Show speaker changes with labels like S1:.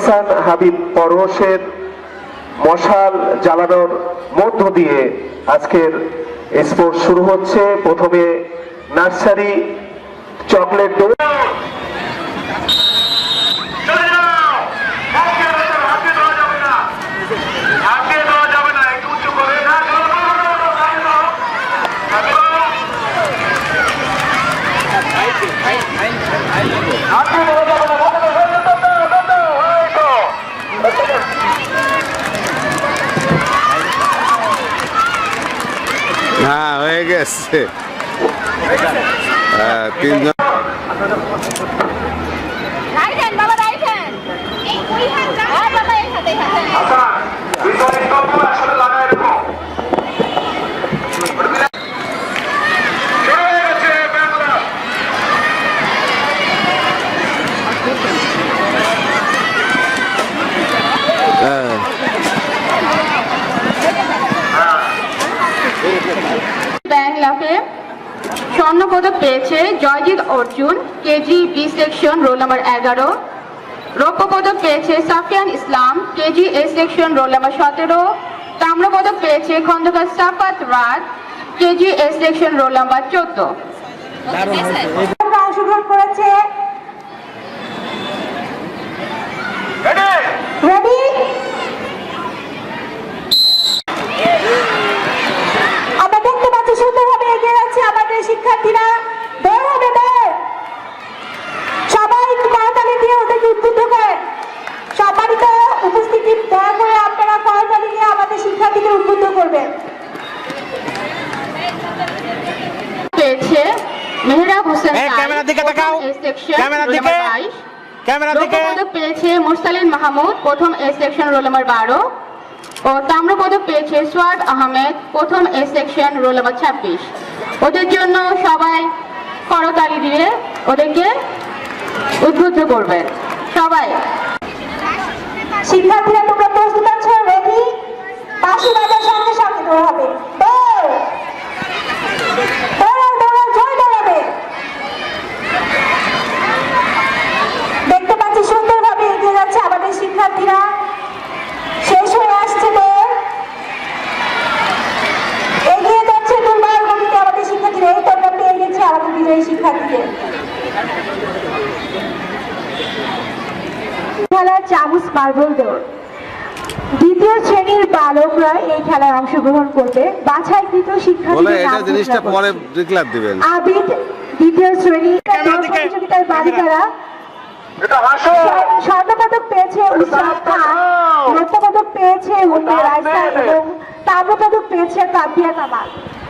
S1: ইহসান হাবিব পরশের মশাল জ্বালানোর মধ্য দিয়ে আজকের স্পোর্ট শুরু হচ্ছে। প্রথমে নার্সারি চকলেট
S2: হ্যাঁ হয়ে গেছে। তিনজন
S3: স্বর্ণ পদক পেয়েছে Joyjit Arjun, KG B section, roll number 11। রৌপ্য পদক পেয়েছে Safiyan Islam, KG A section, roll number 17। তাম্র পদক পেয়েছে খন্দকার সাফাত রাত, KG A section, roll number 14।
S4: অংশগ্রহণ করেছে আমরা দেখতে পাচ্ছি সুন্দরভাবে এগিয়ে যাচ্ছে আমাদের শিক্ষার্থীরা। বের হবে বের, সবাই করতালি দিয়ে ওদেরকে উদ্বুদ্ধ করেন। সম্মানিত উপস্থিতি, দয়া করে আপনারা করতালি দিয়ে আমাদের শিক্ষার্থীদের উদ্বুদ্ধ করবেন।
S3: পেয়েছে মেহরাব হোসেন,
S5: ক্যামেরার দিকে তাকাও, ক্যামেরার দিকে, ক্যামেরার দিকে।
S3: পদক পেয়েছে মুরসালিন মাহমুদ, প্রথম এ সেকশন, রোল নাম্বার 12। ও তাম্র পদক পেয়েছে সোয়াদ আহমেদ, প্রথম এ সেকশন, রোল নাম্বার 26। ওদের জন্য সবাই করতালি দিয়ে ওদেরকে উদ্বুদ্ধ করবেন সবাই।
S4: শিক্ষার্থীরা তোমরা প্রস্তুত আছো? রেডি? বাঁশি বাজার সঙ্গে সঙ্গে দৌড় হবে। দৌড়াও দৌড়াও, জয় দৌড়াবে। দেখতে পাচ্ছি সুন্দরভাবে এগিয়ে যাচ্ছে আমাদের শিক্ষার্থীরা। শেষ হয়ে আসছে দৌড়, এগিয়ে যাচ্ছে দুর্বার গতিতে আমাদের শিক্ষার্থীরা। এই তো আমরা পেয়ে গেছি আমাদের বিজয়ী শিক্ষার্থীদের। খেলার চামচ মার্বল দৌড়। দ্বিতীয় শ্রেণীর বালকরা এই খেলায় অংশগ্রহণ করবে। বাছাইকৃত শিক্ষার্থীদের
S2: দিবেন।
S4: আবিদ দ্বিতীয় শ্রেণী প্রতিযোগিতার বালিকারা স্বর্ণপদক পেয়েছে উসরাত খান, রৌপ্য পদক পেয়েছে উম্মে রাইসা এবং তাম্র পদক পেয়েছে কাবিয়া কামাল।